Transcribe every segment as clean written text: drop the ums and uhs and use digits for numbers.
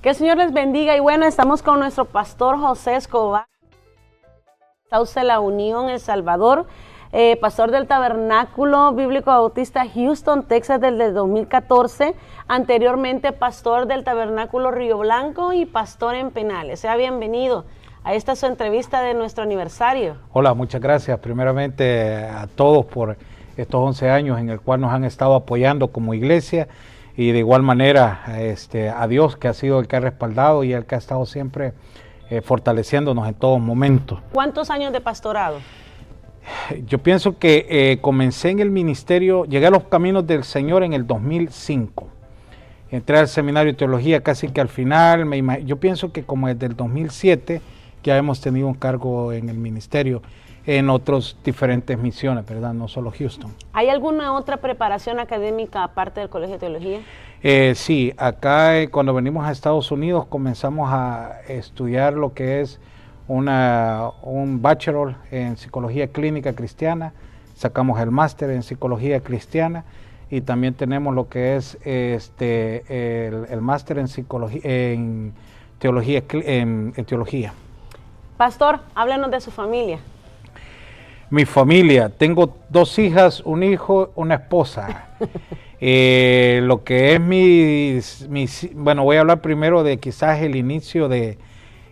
Que el Señor les bendiga. Y bueno, estamos con nuestro pastor José Escobar, Sauce La Unión, El Salvador, pastor del Tabernáculo Bíblico Bautista Houston, Texas, desde 2014. Anteriormente, pastor del Tabernáculo Río Blanco y pastor en Penales. Sea bienvenido a esta su entrevista de nuestro aniversario. Hola, muchas gracias primeramente a todos por estos 11 años en el cual nos han estado apoyando como iglesia, y de igual manera a Dios, que ha sido el que ha respaldado y el que ha estado siempre fortaleciéndonos en todo momento. ¿Cuántos años de pastorado? Yo pienso que comencé en el ministerio, llegué a los caminos del Señor en el 2005. Entré al seminario de teología casi que al final. Yo pienso que como desde el 2007 ya hemos tenido un cargo en el ministerio en otras diferentes misiones, ¿verdad? No solo Houston. ¿Hay alguna otra preparación académica aparte del Colegio de Teología? Sí, acá cuando venimos a Estados Unidos comenzamos a estudiar lo que es un bachelor en psicología clínica cristiana, sacamos el máster en psicología cristiana y también tenemos lo que es el máster en psicología, en teología. Pastor, háblanos de su familia. Mi familia, tengo 2 hijas, un hijo, una esposa. Lo que es bueno, voy a hablar primero de quizás el inicio de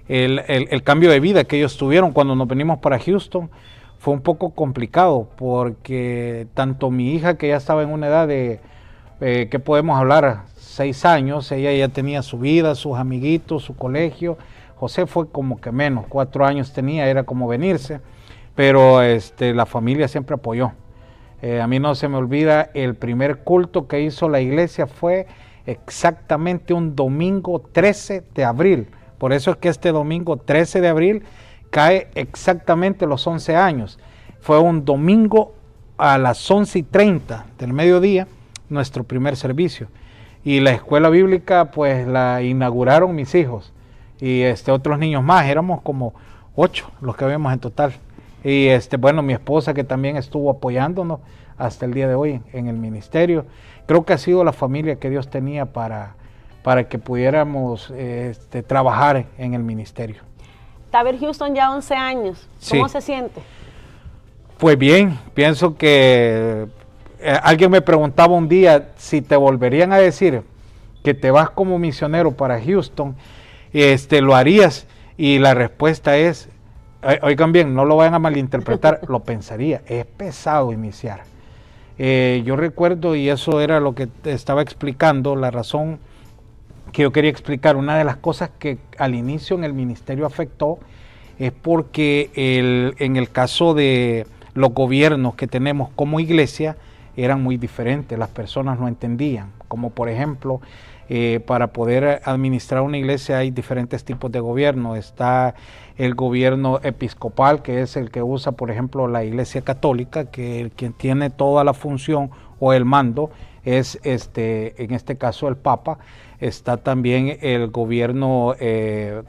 el cambio de vida que ellos tuvieron cuando nos venimos para Houston. Fue un poco complicado porque tanto mi hija, que ya estaba en una edad de, ¿qué podemos hablar? 6 años, ella ya tenía su vida, sus amiguitos, su colegio. José fue como que menos, 4 años tenía, era como venirse. Pero la familia siempre apoyó. A mí no se me olvida, el primer culto que hizo la iglesia fue exactamente un domingo 13 de abril. Por eso es que este domingo 13 de abril cae exactamente los 11 años. Fue un domingo a las 11:30 del mediodía, nuestro primer servicio. Y la escuela bíblica pues la inauguraron mis hijos y otros niños más. Éramos como 8 los que habíamos en total. Y bueno, mi esposa, que también estuvo apoyándonos hasta el día de hoy en el ministerio. Creo que ha sido la familia que Dios tenía para que pudiéramos trabajar en el ministerio. Taber Houston ya 11 años. ¿Cómo se siente? Pues bien, pienso que alguien me preguntaba un día si te volverían a decir que te vas como misionero para Houston, ¿lo harías? Y la respuesta es, oigan bien, no lo vayan a malinterpretar, lo pensaría, es pesado iniciar. Yo recuerdo, y eso era lo que te estaba explicando, la razón que yo quería explicar, una de las cosas que al inicio en el ministerio afectó es porque en el caso de los gobiernos que tenemos como iglesia eran muy diferentes, las personas no entendían, como por ejemplo, para poder administrar una iglesia hay diferentes tipos de gobierno. Está el gobierno episcopal, que es el que usa, por ejemplo, la iglesia católica, que quien tiene toda la función o el mando es en este caso el Papa. Está también el gobierno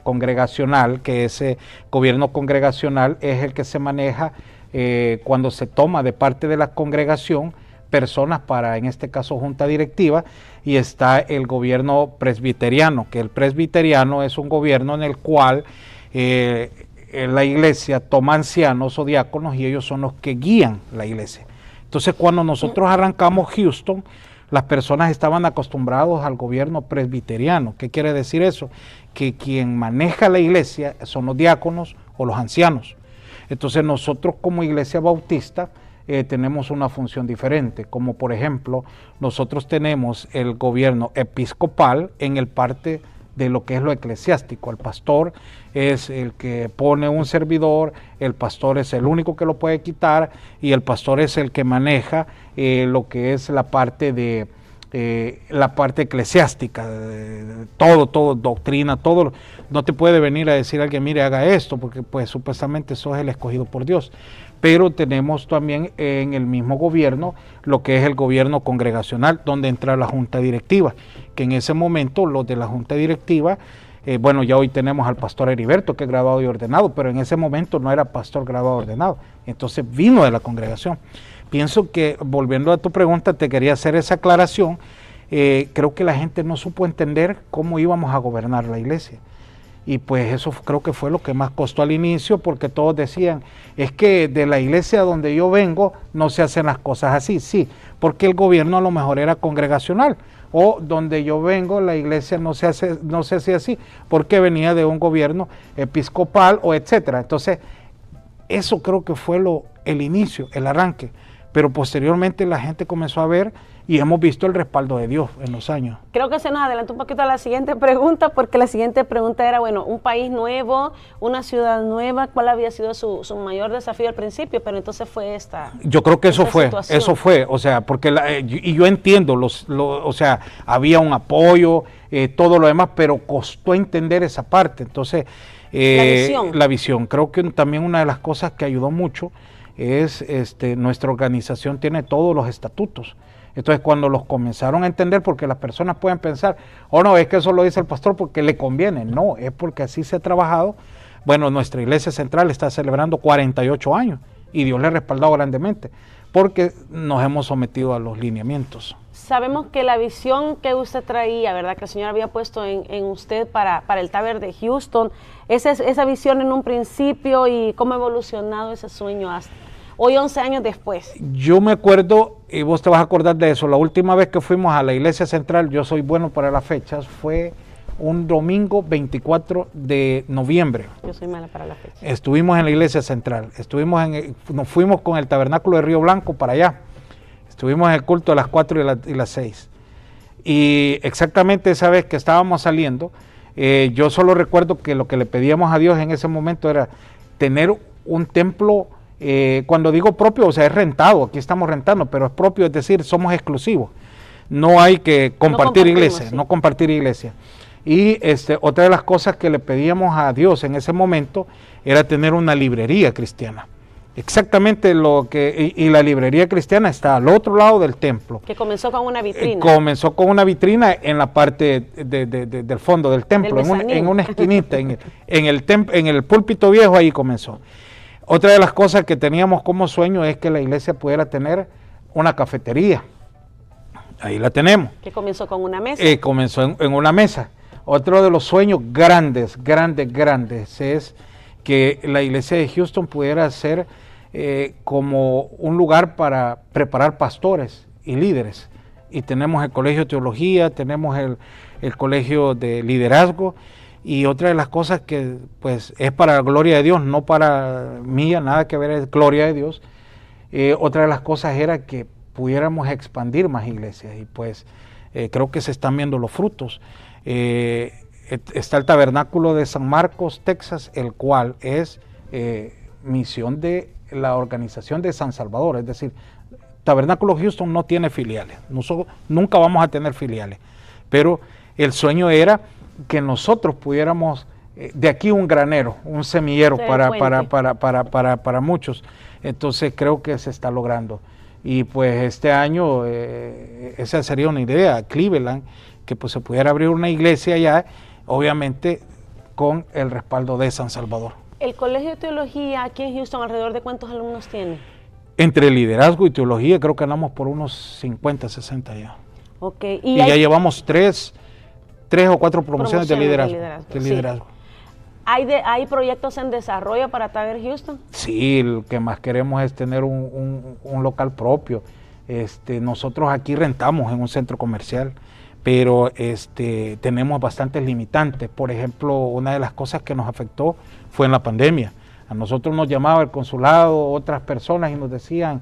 congregacional, que ese gobierno congregacional es el que se maneja cuando se toma de parte de la congregación personas para, en este caso, junta directiva. Y está el gobierno presbiteriano, que el presbiteriano es un gobierno en el cual la iglesia toma ancianos o diáconos y ellos son los que guían la iglesia. Entonces, cuando nosotros arrancamos Houston, las personas estaban acostumbrados al gobierno presbiteriano. ¿Qué quiere decir eso? Que quien maneja la iglesia son los diáconos o los ancianos. Entonces, nosotros como iglesia bautista tenemos una función diferente, como por ejemplo, nosotros tenemos el gobierno episcopal en el parte de lo que es lo eclesiástico. El pastor es el que pone un servidor, el pastor es el único que lo puede quitar y el pastor es el que maneja lo que es la parte de la parte eclesiástica, todo, doctrina, todo. No te puede venir a decir alguien, mire, haga esto, porque pues supuestamente sos el escogido por Dios. Pero tenemos también en el mismo gobierno lo que es el gobierno congregacional, donde entra la junta directiva, que en ese momento los de la junta directiva, bueno, ya hoy tenemos al pastor Heriberto, que es graduado y ordenado, pero en ese momento no era pastor graduado y ordenado, entonces vino de la congregación. Pienso que, volviendo a tu pregunta, te quería hacer esa aclaración. creo que la gente no supo entender cómo íbamos a gobernar la iglesia. Y pues eso creo que fue lo que más costó al inicio, porque todos decían, es que de la iglesia donde yo vengo no se hacen las cosas así. Sí, porque el gobierno a lo mejor era congregacional, o donde yo vengo la iglesia no se hacía así, porque venía de un gobierno episcopal o etcétera. Entonces, eso creo que fue el inicio, el arranque. Pero posteriormente la gente comenzó a ver y hemos visto el respaldo de Dios en los años. Creo que se nos adelantó un poquito a la siguiente pregunta, porque la siguiente pregunta era, bueno, un país nuevo, una ciudad nueva, ¿cuál había sido su mayor desafío al principio? Pero entonces fue esta. Yo creo que eso situación. fue, o sea, porque y yo entiendo, o sea, había un apoyo, todo lo demás, pero costó entender esa parte. Entonces, la visión, creo que también una de las cosas que ayudó mucho es, nuestra organización tiene todos los estatutos. Entonces, cuando los comenzaron a entender, porque las personas pueden pensar, oh no, es que eso lo dice el pastor porque le conviene. No, es porque así se ha trabajado. Bueno, nuestra iglesia central está celebrando 48 años y Dios le ha respaldado grandemente porque nos hemos sometido a los lineamientos. Sabemos que la visión que usted traía, ¿verdad? Que el Señor había puesto en usted para el Taber de Houston, esa visión en un principio y cómo ha evolucionado ese sueño hasta hoy, 11 años después. Yo me acuerdo, y vos te vas a acordar de eso, la última vez que fuimos a la iglesia central, yo soy bueno para las fechas, fue un domingo 24 de noviembre. Yo soy mala para la fecha. Estuvimos en la iglesia central, nos fuimos con el tabernáculo de Río Blanco para allá. Estuvimos en el culto a las 4 y las 6. Y exactamente esa vez que estábamos saliendo, yo solo recuerdo que lo que le pedíamos a Dios en ese momento era tener un templo, cuando digo propio, o sea, es rentado, aquí estamos rentando, pero es propio, es decir, somos exclusivos. No hay que compartir iglesia, sí. No compartir iglesia. Y otra de las cosas que le pedíamos a Dios en ese momento era tener una librería cristiana. Exactamente y la librería cristiana está al otro lado del templo. Que comenzó con una vitrina. Comenzó con una vitrina en la parte del fondo del templo, en una esquinita, en el púlpito viejo, ahí comenzó. Otra de las cosas que teníamos como sueño es que la iglesia pudiera tener una cafetería. Ahí la tenemos. Que comenzó con una mesa. Comenzó en una mesa. Otro de los sueños grandes es que la iglesia de Houston pudiera ser como un lugar para preparar pastores y líderes. Y tenemos el colegio de teología, tenemos el colegio de liderazgo, y otra de las cosas que pues es para la gloria de Dios, no para mía, nada que ver, es gloria de Dios. Otra de las cosas era que pudiéramos expandir más iglesias, y pues creo que se están viendo los frutos. Está el tabernáculo de San Marcos, Texas, el cual es misión de la organización de San Salvador, es decir, Tabernáculo Houston no tiene filiales, nosotros nunca vamos a tener filiales, pero el sueño era que nosotros pudiéramos, de aquí un granero, un semillero para muchos. Entonces creo que se está logrando. Y pues este año, esa sería una idea, Cleveland, que pues se pudiera abrir una iglesia allá, obviamente con el respaldo de San Salvador. ¿El Colegio de Teología aquí en Houston alrededor de cuántos alumnos tiene? Entre liderazgo y teología creo que andamos por unos 50, 60 ya. Okay. Y ya llevamos tres o cuatro promociones de liderazgo. Sí. ¿Hay proyectos en desarrollo para Taber Houston? Sí, lo que más queremos es tener un local propio. Nosotros aquí rentamos en un centro comercial, pero tenemos bastantes limitantes. Por ejemplo, una de las cosas que nos afectó fue en la pandemia. A nosotros nos llamaba el consulado, otras personas, y nos decían,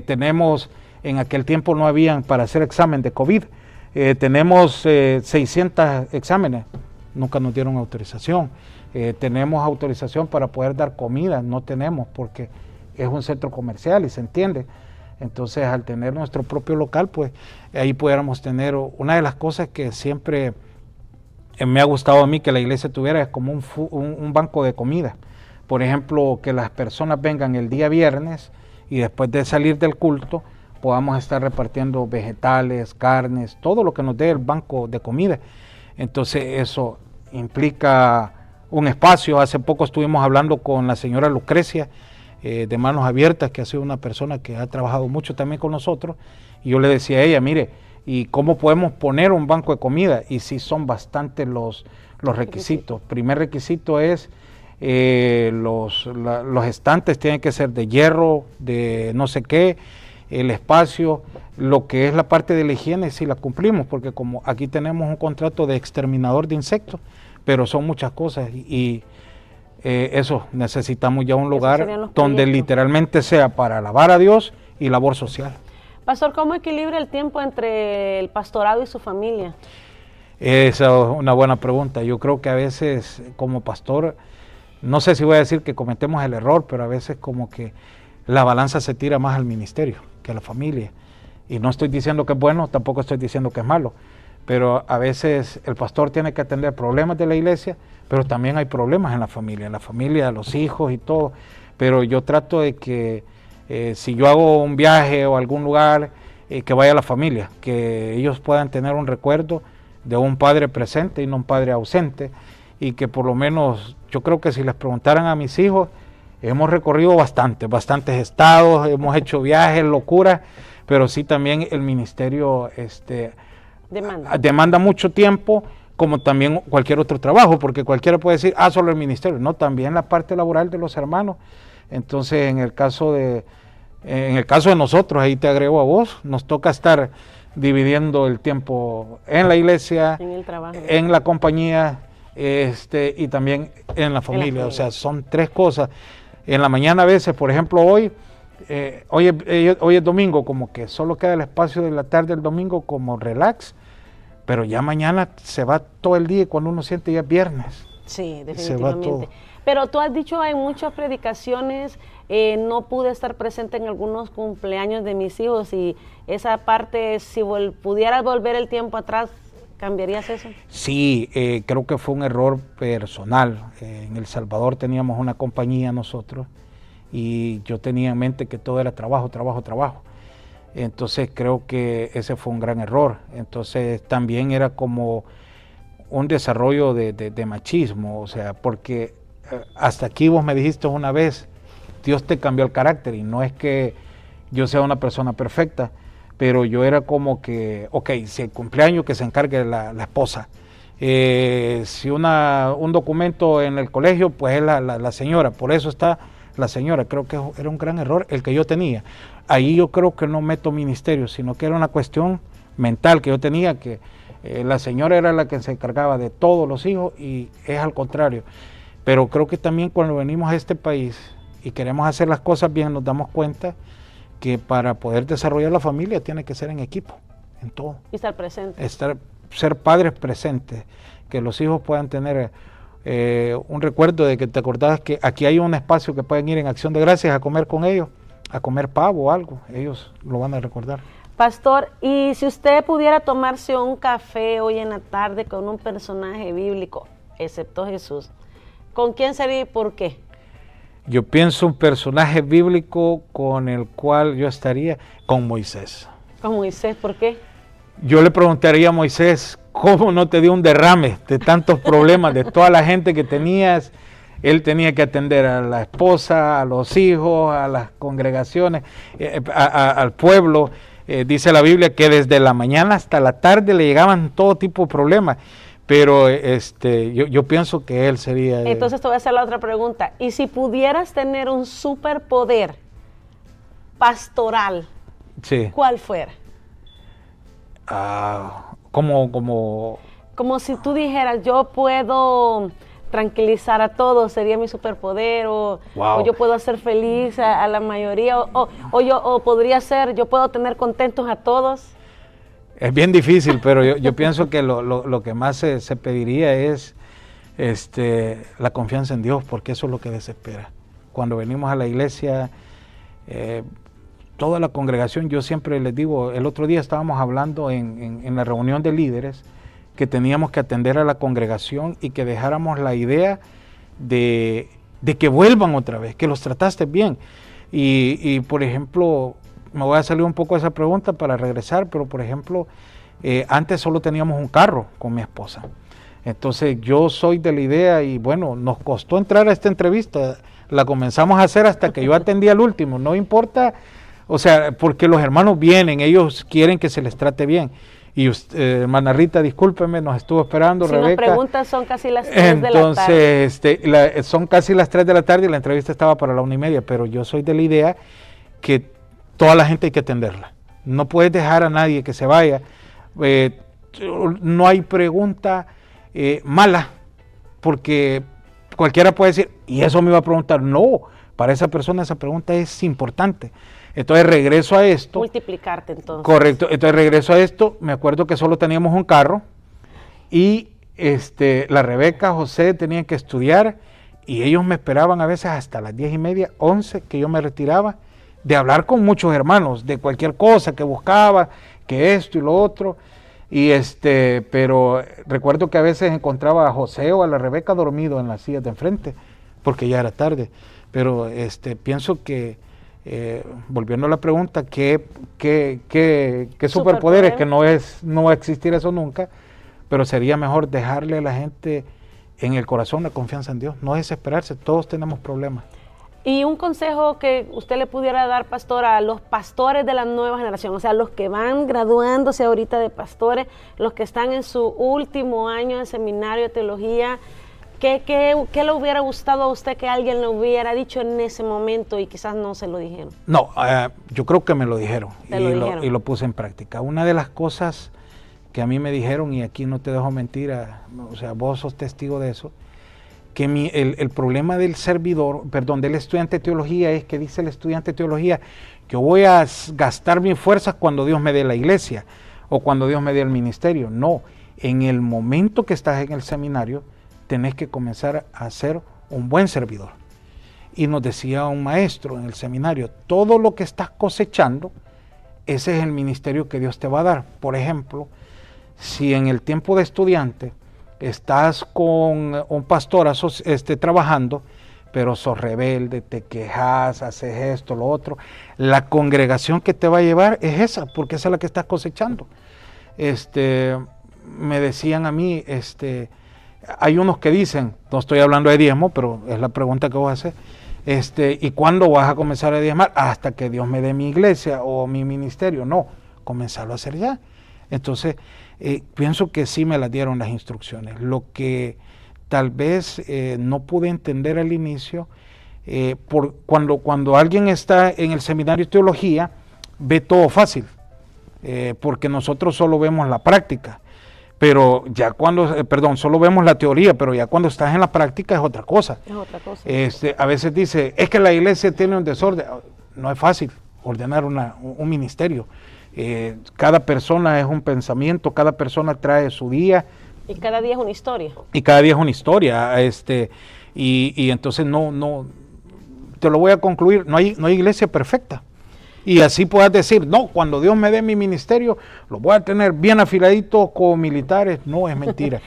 tenemos, en aquel tiempo no habían para hacer examen de COVID, tenemos 600 exámenes, nunca nos dieron autorización. Tenemos autorización para poder dar comida, no tenemos, porque es un centro comercial y se entiende. Entonces, al tener nuestro propio local, pues ahí pudiéramos tener, una de las cosas que siempre me ha gustado a mí que la iglesia tuviera es como un banco de comida. Por ejemplo, que las personas vengan el día viernes y después de salir del culto podamos estar repartiendo vegetales, carnes, todo lo que nos dé el banco de comida. Entonces eso implica un espacio. Hace poco estuvimos hablando con la señora Lucrecia de Manos Abiertas, que ha sido una persona que ha trabajado mucho también con nosotros, y yo le decía a ella, mire, y cómo podemos poner un banco de comida. Y sí son bastantes los requisitos. Primer requisito es los estantes tienen que ser de hierro, de no sé qué, el espacio, lo que es la parte de la higiene, si la cumplimos, porque como aquí tenemos un contrato de exterminador de insectos, pero son muchas cosas y eso, necesitamos ya un lugar donde literalmente sea para alabar a Dios y labor social. Pastor, ¿cómo equilibra el tiempo entre el pastorado y su familia? Esa es una buena pregunta. Yo creo que a veces como pastor, no sé si voy a decir que cometemos el error, pero a veces como que la balanza se tira más al ministerio que a la familia. Y no estoy diciendo que es bueno, tampoco estoy diciendo que es malo, pero a veces el pastor tiene que atender problemas de la iglesia, pero también hay problemas en la familia, los hijos y todo. Pero yo trato de que si yo hago un viaje o algún lugar, que vaya la familia, que ellos puedan tener un recuerdo de un padre presente y no un padre ausente, y que por lo menos, yo creo que si les preguntaran a mis hijos, hemos recorrido bastantes estados, hemos hecho viajes, locuras, pero sí también el ministerio demanda mucho tiempo, como también cualquier otro trabajo, porque cualquiera puede decir, solo el ministerio, no, también la parte laboral de los hermanos. Entonces, en el caso de nosotros, ahí te agrego a vos, nos toca estar dividiendo el tiempo en la iglesia, en el trabajo, en la compañía, y también en la familia. O sea, son tres cosas. En la mañana a veces, por ejemplo, hoy es domingo, como que solo queda el espacio de la tarde del domingo como relax, pero ya mañana se va todo el día y cuando uno siente ya es viernes. Sí, definitivamente. Pero tú has dicho en muchas predicaciones, no pude estar presente en algunos cumpleaños de mis hijos, y esa parte, si pudieras volver el tiempo atrás, ¿cambiarías eso? Sí, creo que fue un error personal. En El Salvador teníamos una compañía nosotros y yo tenía en mente que todo era trabajo. Entonces creo que ese fue un gran error. Entonces también era como un desarrollo de machismo, o sea, porque hasta aquí vos me dijiste una vez, Dios te cambió el carácter, y no es que yo sea una persona perfecta, pero yo era como que, si el cumpleaños que se encargue la esposa, si un documento en el colegio, pues es la señora, por eso está la señora. Creo que era un gran error el que yo tenía. Ahí yo creo que no meto ministerio, sino que era una cuestión mental que yo tenía, que la señora era la que se encargaba de todos los hijos, y es al contrario. Pero creo que también cuando venimos a este país y queremos hacer las cosas bien, nos damos cuenta que para poder desarrollar la familia tiene que ser en equipo, en todo. Y estar presente. Ser padres presentes, que los hijos puedan tener un recuerdo de que te acordabas que aquí hay un espacio que pueden ir en Acción de Gracias a comer con ellos, a comer pavo o algo, ellos lo van a recordar. Pastor, y si usted pudiera tomarse un café hoy en la tarde con un personaje bíblico, excepto Jesús, ¿con quién sería y por qué? Yo pienso un personaje bíblico con el cual yo estaría con Moisés. ¿Con Moisés? ¿Por qué? Yo le preguntaría a Moisés, ¿cómo no te dio un derrame de tantos problemas, de toda la gente que tenías? Él tenía que atender a la esposa, a los hijos, a las congregaciones, al pueblo. Dice la Biblia que desde la mañana hasta la tarde le llegaban todo tipo de problemas. Pero yo pienso que él sería... Entonces te voy a hacer la otra pregunta. ¿Y si pudieras tener un superpoder pastoral, sí, cuál fuera? Como si tú dijeras, yo puedo tranquilizar a todos, sería mi superpoder, o yo puedo hacer feliz a la mayoría, o podría ser, yo puedo tener contentos a todos. Es bien difícil, pero yo pienso que lo que más se pediría es la confianza en Dios, porque eso es lo que desespera. Cuando venimos a la iglesia, toda la congregación, yo siempre les digo, el otro día estábamos hablando en la reunión de líderes, que teníamos que atender a la congregación y que dejáramos la idea de que vuelvan otra vez, que los trataste bien. Y por ejemplo, me voy a salir un poco de esa pregunta para regresar, pero por ejemplo, antes solo teníamos un carro con mi esposa. Entonces yo soy de la idea, y bueno, nos costó entrar a esta entrevista, la comenzamos a hacer hasta que yo atendí al último, no importa O sea, porque los hermanos vienen, ellos quieren que se les trate bien. Y usted, hermana Rita, discúlpeme, nos estuvo esperando, Si Rebeca. nos preguntas, son casi las 3 de la tarde. Entonces, son casi las 3 de la tarde y la entrevista estaba para la 1:30, pero yo soy de la idea que toda la gente hay que atenderla. No puedes dejar a nadie que se vaya. No hay pregunta mala, porque cualquiera puede decir, y eso me iba a preguntar. No, para esa persona esa pregunta es importante. Entonces regreso a esto. Multiplicarte entonces. Correcto, entonces regreso a esto, me acuerdo que solo teníamos un carro y la Rebeca, José tenían que estudiar y ellos me esperaban a veces hasta las 10:30, 11 que yo me retiraba de hablar con muchos hermanos, de cualquier cosa que buscaba, que esto y lo otro. Y pero recuerdo que a veces encontraba a José o a la Rebeca dormido en las sillas de enfrente, porque ya era tarde. Pero pienso que, volviendo a la pregunta, ¿qué superpoderes? Que no va a existir eso nunca, pero sería mejor dejarle a la gente en el corazón la confianza en Dios, no desesperarse, todos tenemos problemas. Y un consejo que usted le pudiera dar, pastor, a los pastores de la nueva generación, o sea, los que van graduándose ahorita de pastores, los que están en su último año de seminario de teología, ¿qué le hubiera gustado a usted que alguien le hubiera dicho en ese momento y quizás no se lo dijeron? No, yo creo que me lo dijeron, y lo puse en práctica. Una de las cosas que a mí me dijeron, y aquí no te dejo mentir, o sea, vos sos testigo de eso, que el problema del del estudiante de teología es que dice el estudiante de teología que voy a gastar mis fuerzas cuando Dios me dé la iglesia o cuando Dios me dé el ministerio. No, en el momento que estás en el seminario tenés que comenzar a ser un buen servidor. Y nos decía un maestro en el seminario, todo lo que estás cosechando, ese es el ministerio que Dios te va a dar. Por ejemplo, si en el tiempo de estudiante estás con un pastor trabajando, pero sos rebelde, te quejas, haces esto, lo otro, la congregación que te va a llevar es esa, porque esa es la que estás cosechando. Me decían a mí, hay unos que dicen, no estoy hablando de diezmo, pero es la pregunta que vos haces, ¿y cuándo vas a comenzar a diezmar? Hasta que Dios me dé mi iglesia o mi ministerio. No, comenzarlo a hacer ya. Entonces, pienso que sí me las dieron las instrucciones. Lo que tal vez no pude entender al inicio, cuando alguien está en el seminario de teología, ve todo fácil, porque nosotros solo vemos la práctica, pero ya solo vemos la teoría, pero ya cuando estás en la práctica es otra cosa. Es otra cosa. A veces dice, es que la iglesia tiene un desorden. No es fácil ordenar un ministerio. Cada persona es un pensamiento, cada persona trae su día. Y cada día es una historia. Y entonces no, te lo voy a concluir, no hay iglesia perfecta. Y así puedas decir, no, cuando Dios me dé mi ministerio, lo voy a tener bien afiladito con militares. No, es mentira.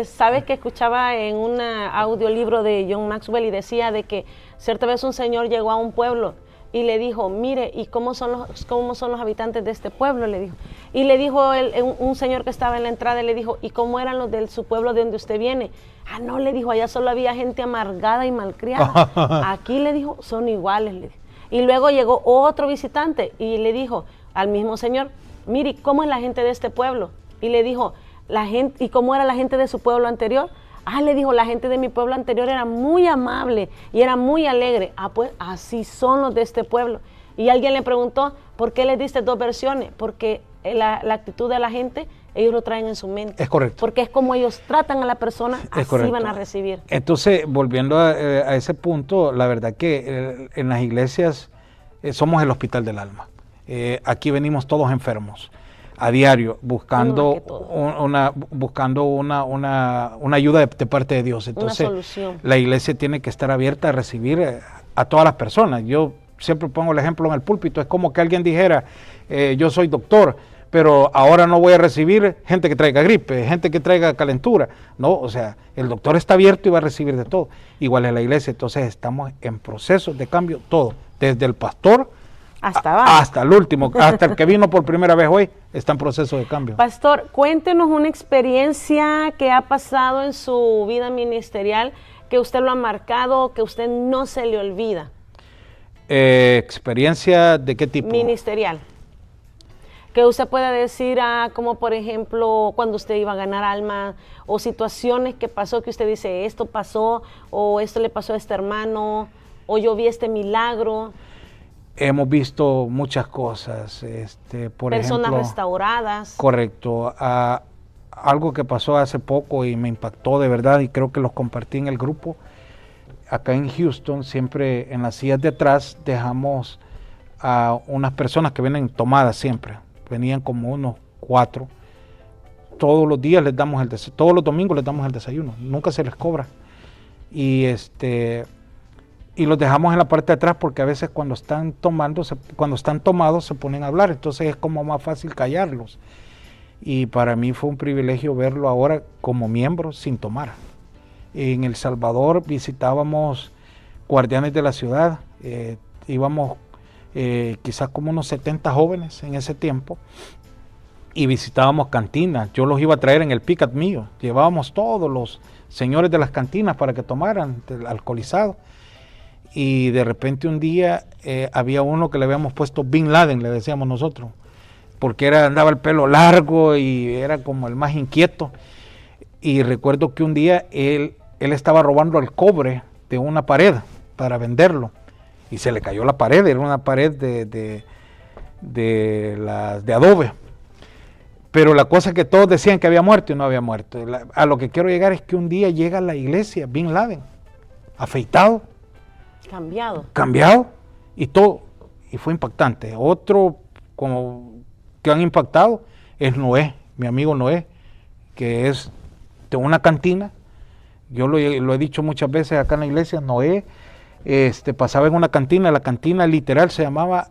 Sabes que escuchaba en un audiolibro de John Maxwell y decía de que cierta vez un señor llegó a un pueblo y le dijo, mire, ¿y cómo son los habitantes de este pueblo? Le dijo. Y le dijo un señor que estaba en la entrada, le dijo, ¿y cómo eran los de su pueblo de donde usted viene? Ah, no, le dijo, allá solo había gente amargada y malcriada. Aquí, le dijo, son iguales, le dijo. Y luego llegó otro visitante y le dijo al mismo señor, mire, ¿cómo es la gente de este pueblo? Y le dijo, ¿y cómo era la gente de su pueblo anterior? Ah, le dijo, la gente de mi pueblo anterior era muy amable y era muy alegre. Ah, pues así son los de este pueblo. Y alguien le preguntó, ¿por qué le diste dos versiones? Porque la actitud de la gente, ellos lo traen en su mente. Es correcto. Porque es como ellos tratan a la persona, así correcto. van a recibir. Entonces, volviendo a ese punto, la verdad que en las iglesias somos el hospital del alma. Aquí venimos todos enfermos a diario, buscando una ayuda de parte de Dios. Entonces, una solución. La iglesia tiene que estar abierta a recibir a todas las personas. Yo siempre pongo el ejemplo en el púlpito, es como que alguien dijera, yo soy doctor, pero ahora no voy a recibir gente que traiga gripe, gente que traiga calentura. No, o sea, el doctor está abierto y va a recibir de todo. Igual en la iglesia, entonces estamos en proceso de cambio, todo, desde el pastor hasta el último, hasta el que vino por primera vez hoy, está en proceso de cambio. Pastor, cuéntenos una experiencia que ha pasado en su vida ministerial, que usted lo ha marcado, que usted no se le olvida. ¿Experiencia de qué tipo? Ministerial. Que usted pueda decir, como por ejemplo, cuando usted iba a ganar alma, o situaciones que pasó que usted dice, esto pasó, o esto le pasó a este hermano, o yo vi este milagro. Hemos visto muchas cosas, por Personas ejemplo, restauradas. correcto. Algo que pasó hace poco y me impactó de verdad, y creo que los compartí en el grupo. Acá en Houston, siempre en las sillas de atrás dejamos a unas personas que vienen tomadas siempre. Venían como unos 4. Todos los días les damos todos los domingos les damos el desayuno. Nunca se les cobra. Y y los dejamos en la parte de atrás porque a veces cuando están tomados se ponen a hablar. Entonces es como más fácil callarlos. Y para mí fue un privilegio verlo ahora como miembro sin tomar. En El Salvador visitábamos guardianes de la ciudad. Íbamos quizás como unos 70 jóvenes en ese tiempo, y visitábamos cantinas. Yo los iba a traer en el pick-up mío, llevábamos todos los señores de las cantinas para que tomaran alcoholizado, y de repente un día había uno que le habíamos puesto Bin Laden, le decíamos nosotros, porque andaba el pelo largo y era como el más inquieto. Y recuerdo que un día él estaba robando el cobre de una pared para venderlo, y se le cayó la pared. Era una pared de adobe. Pero la cosa es que todos decían que había muerto y no había muerto. A lo que quiero llegar es que un día llega a la iglesia Bin Laden, afeitado, cambiado y todo. Y fue impactante. Otro como que han impactado es Noé, mi amigo Noé, que es de una cantina. Yo lo he dicho muchas veces acá en la iglesia. Noé pasaba en una cantina. La cantina literal se llamaba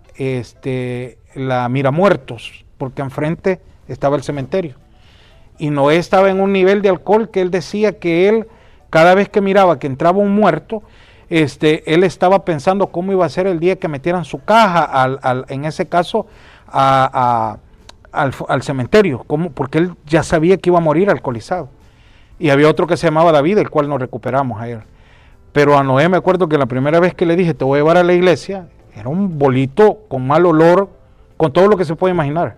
la Miramuertos, porque enfrente estaba el cementerio. Y Noé estaba en un nivel de alcohol que él decía que él, cada vez que miraba que entraba un muerto, él estaba pensando cómo iba a ser el día que metieran su caja, en ese caso, al cementerio, porque él ya sabía que iba a morir alcoholizado. Y había otro que se llamaba David, el cual nos recuperamos a él. Pero a Noé me acuerdo que la primera vez que le dije, te voy a llevar a la iglesia, era un bolito con mal olor, con todo lo que se puede imaginar.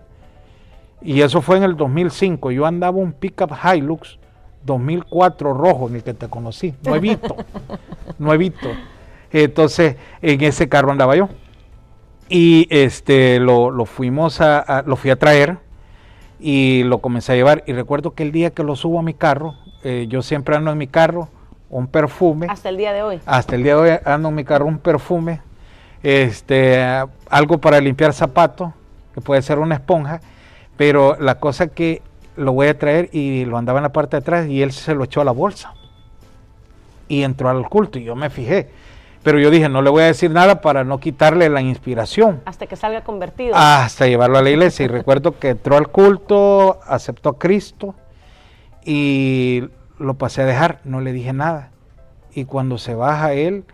Y eso fue en el 2005. Yo andaba un pickup Hilux 2004 rojo, en el que te conocí, nuevito. Entonces, en ese carro andaba yo. Y lo fui a traer y lo comencé a llevar. Y recuerdo que el día que lo subo a mi carro, yo siempre ando en mi carro un perfume. Hasta el día de hoy. Hasta el día de hoy ando en mi carro un perfume, algo para limpiar zapatos, que puede ser una esponja, pero la cosa que lo voy a traer, y lo andaba en la parte de atrás y él se lo echó a la bolsa y entró al culto, y yo me fijé, pero yo dije, no le voy a decir nada para no quitarle la inspiración. Hasta que salga convertido. Hasta llevarlo a la iglesia. Y recuerdo que entró al culto, aceptó a Cristo, y lo pasé a dejar, no le dije nada. Y cuando se baja él,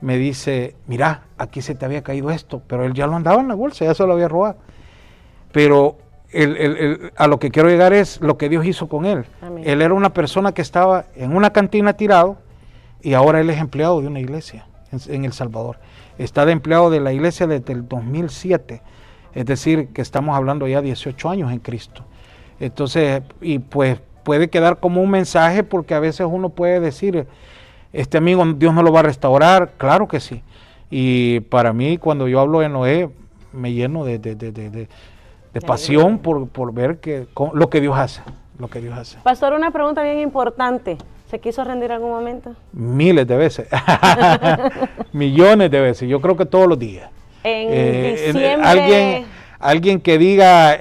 me dice, mira, aquí se te había caído esto, pero él ya lo andaba en la bolsa, ya se lo había robado. Pero a lo que quiero llegar es lo que Dios hizo con él. Amén. Él era una persona que estaba en una cantina tirado, y ahora él es empleado de una iglesia en El Salvador. Está de empleado de la iglesia desde el 2007, es decir, que estamos hablando ya 18 años en Cristo. Entonces, y pues puede quedar como un mensaje, porque a veces uno puede decir, este amigo Dios no lo va a restaurar. Claro que sí. Y para mí, cuando yo hablo de Noé, me lleno de pasión por ver lo que Dios hace. Pastor, una pregunta bien importante. ¿Se quiso rendir algún momento? Miles de veces. Millones de veces. Yo creo que todos los días. En diciembre... Alguien que diga,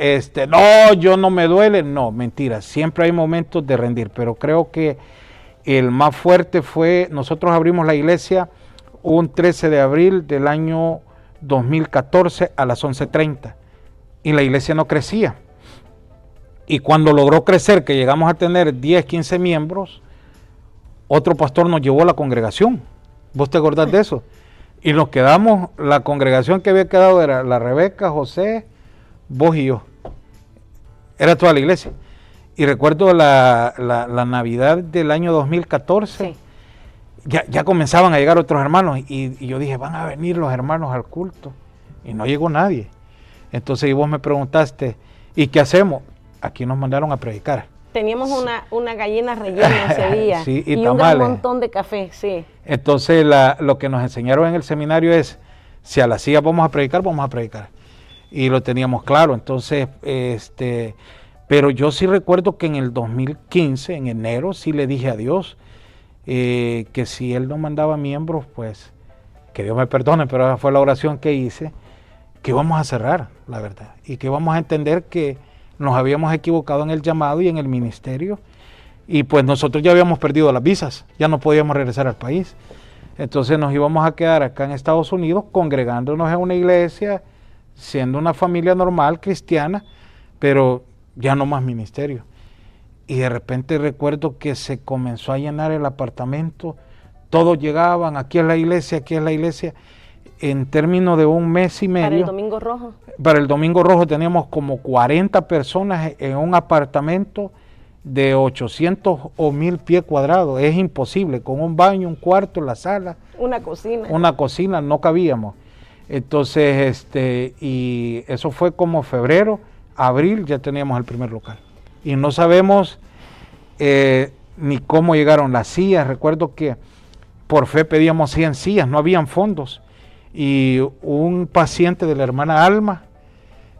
no, yo no me duele. No, mentira. Siempre hay momentos de rendir. Pero creo que el más fuerte fue, nosotros abrimos la iglesia un 13 de abril del año 2014 a las 11:30. Y la iglesia no crecía. Y cuando logró crecer, que llegamos a tener 10, 15 miembros, otro pastor nos llevó a la congregación. ¿Vos te acordás de eso? Y nos quedamos, la congregación que había quedado era la Rebeca, José, vos y yo. Era toda la iglesia. Y recuerdo la Navidad del año 2014, ya comenzaban a llegar otros hermanos y yo dije, van a venir los hermanos al culto. Y no llegó nadie. Entonces, y vos me preguntaste, ¿y qué hacemos? Aquí nos mandaron a predicar. Teníamos una gallina rellena ese día. Sí, y un tamales. gran montón de café, sí. Entonces, lo que nos enseñaron en el seminario es, si a las sillas vamos a predicar, vamos a predicar. Y lo teníamos claro. Entonces, pero yo sí recuerdo que en el 2015, en enero, sí le dije a Dios que si Él no mandaba miembros, pues, que Dios me perdone, pero esa fue la oración que hice, que íbamos a cerrar, la verdad, y que íbamos a entender que nos habíamos equivocado en el llamado y en el ministerio, y pues nosotros ya habíamos perdido las visas, ya no podíamos regresar al país. Entonces nos íbamos a quedar acá en Estados Unidos, congregándonos en una iglesia, siendo una familia normal, cristiana, pero ya no más ministerio. Y de repente recuerdo que se comenzó a llenar el apartamento, todos llegaban, aquí es la iglesia, aquí es la iglesia. En términos de un mes y medio. ¿Para el Domingo Rojo? Para el Domingo Rojo teníamos como 40 personas en un apartamento de 800 o 1000 pies cuadrados. Es imposible, con un baño, un cuarto, la sala. Una cocina. Una cocina, no cabíamos. Entonces, y eso fue como febrero, abril, ya teníamos el primer local. Y no sabemos ni cómo llegaron las sillas. Recuerdo que por fe pedíamos 100 sillas, no habían fondos. Y un paciente de la hermana Alma,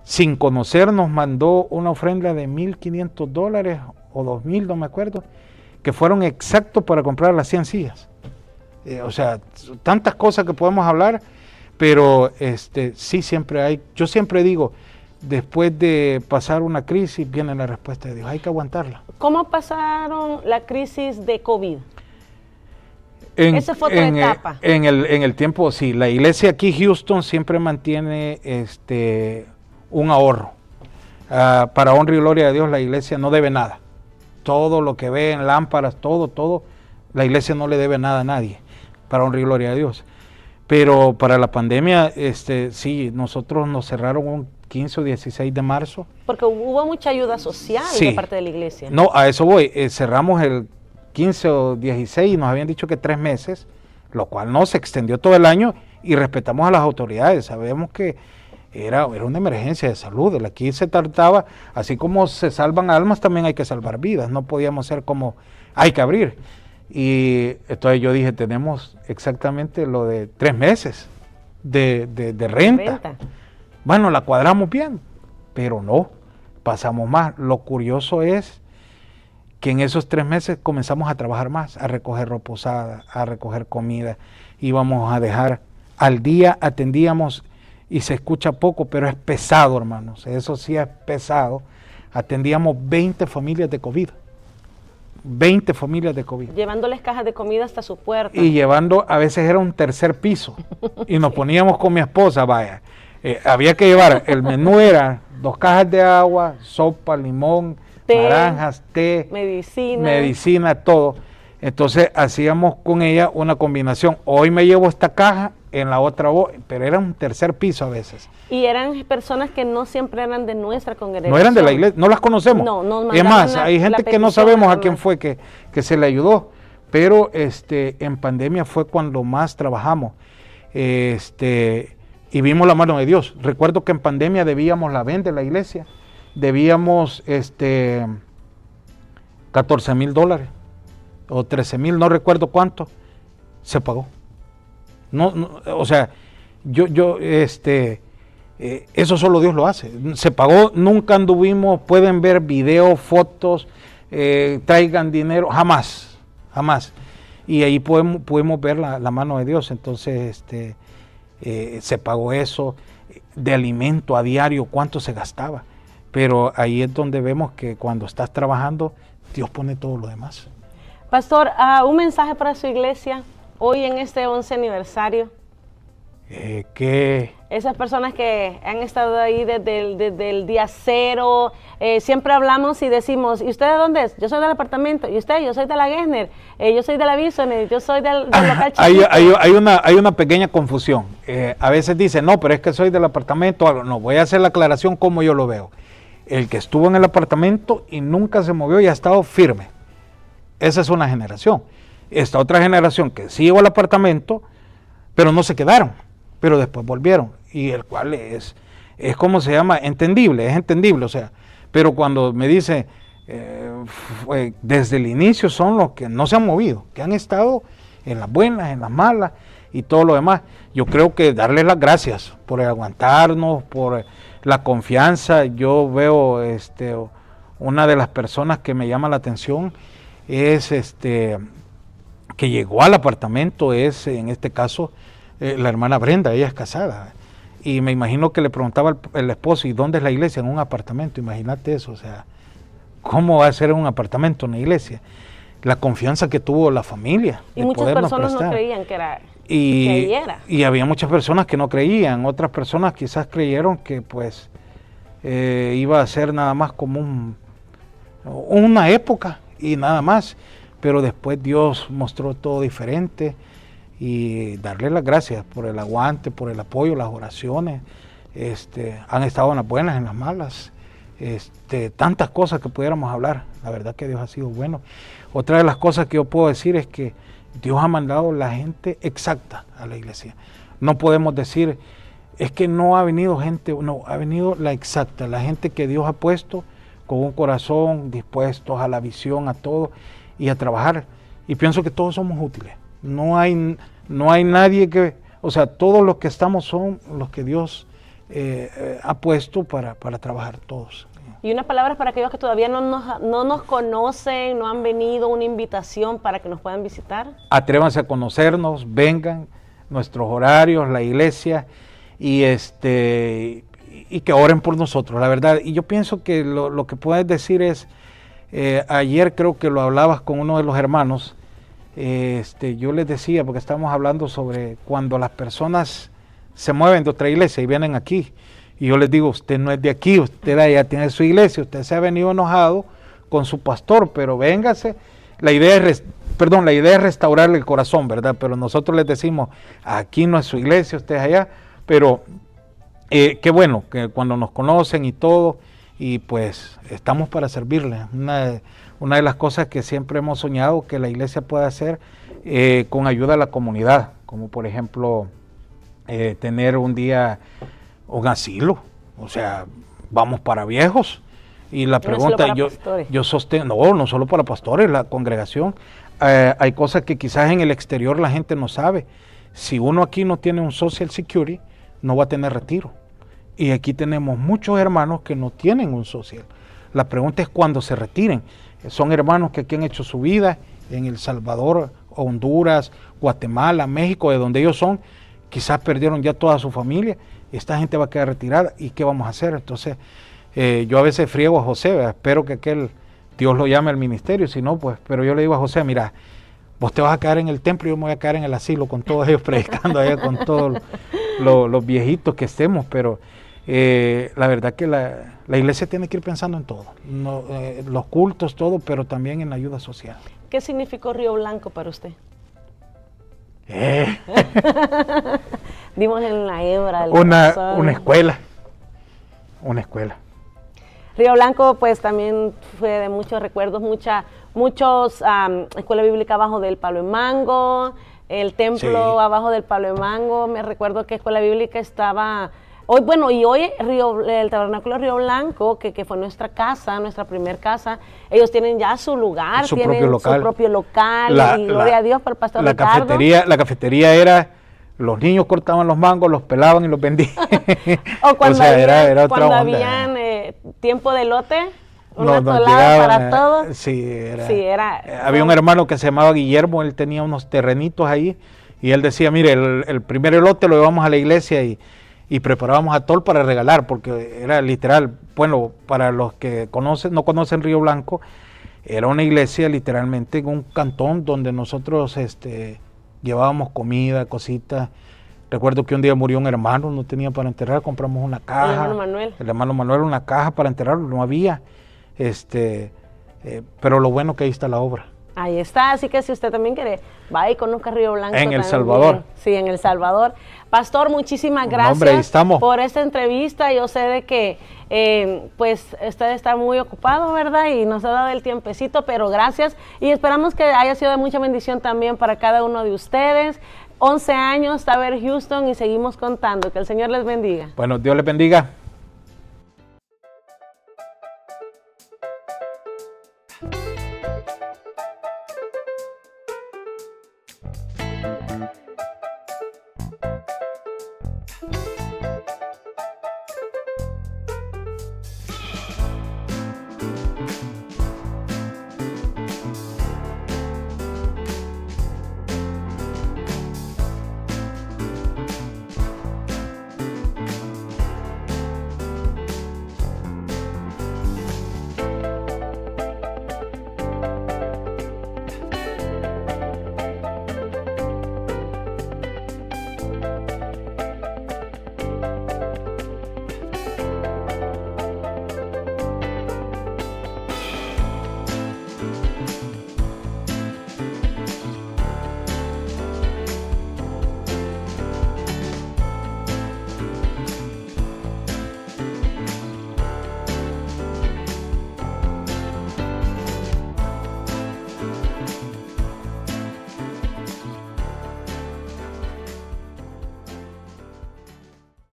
sin conocernos, mandó una ofrenda de $1,500 o 2,000, no me acuerdo, que fueron exactos para comprar las 100 sillas. O sea, tantas cosas que podemos hablar, pero sí siempre hay, yo siempre digo, después de pasar una crisis viene la respuesta de Dios, hay que aguantarla. ¿Cómo pasaron la crisis de COVID? Esa fue otra etapa. En el tiempo, sí, la iglesia aquí, Houston, siempre mantiene un ahorro. Para honra y gloria de Dios, la iglesia no debe nada. Todo lo que ve en lámparas, todo, la iglesia no le debe nada a nadie, para honra y gloria de Dios. Pero para la pandemia, sí, nosotros nos cerraron un 15 o 16 de marzo. Porque hubo mucha ayuda social de parte de la iglesia. No, a eso voy. Cerramos el 15 o 16 y nos habían dicho que 3 meses, lo cual no se extendió todo el año y respetamos a las autoridades. Sabemos que era una emergencia de salud. Aquí se trataba, así como se salvan almas, también hay que salvar vidas. No podíamos ser como, hay que abrir. Y entonces yo dije, tenemos exactamente lo de 3 meses de renta. Bueno, la cuadramos bien, pero no, pasamos más. Lo curioso es que en esos 3 meses comenzamos a trabajar más, a recoger ropa usada, a recoger comida. Íbamos a dejar, al día atendíamos, y se escucha poco, pero es pesado, hermanos, eso sí es pesado. Atendíamos 20 familias de COVID. 20 familias de COVID. Llevándoles cajas de comida hasta su puerta. Y llevando, a veces era un tercer piso. Y nos poníamos con mi esposa, vaya. Había que llevar, el menú era 2 cajas de agua, sopa, limón, naranjas, té, medicina, todo. Entonces hacíamos con ella una combinación. Hoy me llevo esta caja, en la otra, pero era un tercer piso a veces. Y eran personas que no siempre eran de nuestra congregación. No eran de la iglesia, no las conocemos. No, es más, hay gente que no sabemos a quién fue que se le ayudó. Pero en pandemia fue cuando más trabajamos. Y vimos la mano de Dios. Recuerdo que en pandemia debíamos la venta de la iglesia. Debíamos $14,000 o 13,000, no recuerdo cuánto. Se pagó. No, o sea, eso solo Dios lo hace. Se pagó, nunca anduvimos, pueden ver videos, fotos, traigan dinero, jamás. Y ahí pudimos ver la mano de Dios. Entonces, se pagó eso, de alimento a diario, cuánto se gastaba. Pero ahí es donde vemos que cuando estás trabajando, Dios pone todo lo demás. Pastor, un mensaje para su iglesia hoy en este 11 aniversario. Que esas personas que han estado ahí desde el día 0, siempre hablamos y decimos, ¿y usted de dónde es? Yo soy del apartamento. ¿Y usted? Yo soy de la Gessner. Yo soy de la Bisonet. Yo soy del local chiquito. Hay una pequeña confusión. A veces dicen, no, pero es que soy del apartamento. No, voy a hacer la aclaración como yo lo veo. El que estuvo en el apartamento y nunca se movió y ha estado firme. Esa es una generación. esta otra generación que sí llegó al apartamento, pero no se quedaron, pero después volvieron, y el cual es como se llama, entendible, es entendible, o sea, pero cuando me dice, desde el inicio son los que no se han movido, que han estado en las buenas, en las malas y todo lo demás. Yo creo que darles las gracias por aguantarnos, por la confianza. Yo veo una de las personas que me llama la atención es que llegó al apartamento, es en este caso la hermana Brenda, ella es casada. Y me imagino que le preguntaba el esposo, ¿y dónde es la iglesia? En un apartamento, imagínate eso, o sea, ¿cómo va a ser un apartamento, una iglesia? La confianza que tuvo la familia. Y muchas personas no creían que ahí era. Y había muchas personas que no creían, otras personas quizás creyeron que pues iba a ser nada más como una época y nada más, pero después Dios mostró todo diferente. Y darle las gracias por el aguante, por el apoyo, las oraciones. Han estado en las buenas, en las malas. Tantas cosas que pudiéramos hablar. La verdad que Dios ha sido bueno. Otra de las cosas que yo puedo decir es que Dios ha mandado la gente exacta a la iglesia. No podemos decir, es que no ha venido gente, no, ha venido la exacta, la gente que Dios ha puesto con un corazón dispuestos a la visión, a todo y a trabajar. Y pienso que todos somos útiles. No hay nadie que, o sea, todos los que estamos son los que Dios ha puesto para trabajar todos. Y unas palabras para aquellos que todavía no nos conocen, no han venido, una invitación para que nos puedan visitar. Atrévanse a conocernos, vengan, nuestros horarios, la iglesia, y que oren por nosotros, la verdad. Y yo pienso que lo que puedes decir es, ayer creo que lo hablabas con uno de los hermanos. Yo les decía, porque estábamos hablando sobre cuando las personas se mueven de otra iglesia y vienen aquí, y yo les digo, usted no es de aquí, usted allá tiene su iglesia, usted se ha venido enojado con su pastor, pero véngase, la idea es restaurarle el corazón, ¿verdad? Pero nosotros les decimos, aquí no es su iglesia, usted es allá, pero qué bueno que cuando nos conocen y todo, y pues estamos para servirle. Una de las cosas que siempre hemos soñado que la iglesia pueda hacer con ayuda a la comunidad, como por ejemplo tener un día un asilo, o sea, vamos para viejos. Y la pregunta, yo sostengo, no solo para pastores, la congregación, hay cosas que quizás en el exterior la gente no sabe. Si uno aquí no tiene un Social Security, no va a tener retiro. Y aquí tenemos muchos hermanos que no tienen un social. La pregunta es cuándo se retiren. Son hermanos que aquí han hecho su vida en El Salvador, Honduras, Guatemala, México, de donde ellos son, quizás perdieron ya toda su familia. Esta gente va a quedar retirada, ¿y qué vamos a hacer? Entonces, yo a veces friego a José, ¿verdad? Espero que Dios lo llame al ministerio, si no, pues, pero yo le digo a José, mira, vos te vas a quedar en el templo y yo me voy a quedar en el asilo con todos ellos predicando allá, con todos los viejitos que estemos, pero la verdad que la iglesia tiene que ir pensando en todo, los cultos, todo, pero también en la ayuda social. ¿Qué significó Río Blanco para usted? Dimos en la hebra. Una escuela. Río Blanco pues también fue de muchos recuerdos, muchos escuela bíblica abajo del Palo de Mango, el templo sí. Abajo del Palo de Mango. Me recuerdo que escuela bíblica estaba hoy, el Tabernáculo Río Blanco, que fue nuestra casa, nuestra primer casa, ellos tienen ya su lugar, su propio local, y gloria a Dios por el pastor Ricardo. La cafetería era, los niños cortaban los mangos, los pelaban y los vendían. O cuando, cuando habían tiempo de lote, una tolada para todos. Sí, había un hermano que se llamaba Guillermo, él tenía unos terrenitos ahí, y él decía, mire, el primer elote lo llevamos a la iglesia y preparábamos atol para regalar, porque era literal, bueno, para los que no conocen Río Blanco, era una iglesia literalmente en un cantón donde nosotros llevábamos comida, cositas. Recuerdo que un día murió un hermano, no tenía para enterrar, compramos una caja. El hermano Manuel, una caja para enterrarlo, no había. Pero lo bueno que ahí está la obra. Ahí está, así que si usted también quiere, va y conozca Río Blanco. En El también. Salvador. Sí, en El Salvador. Pastor, muchísimas gracias Hombre, ahí estamos. por esta entrevista. Yo sé de que pues usted está muy ocupado, ¿verdad? Y nos ha dado el tiempecito, pero gracias. Y esperamos que haya sido de mucha bendición también para cada uno de ustedes. 11 años, Taber Houston, y seguimos contando. Que el Señor les bendiga. Bueno, Dios les bendiga.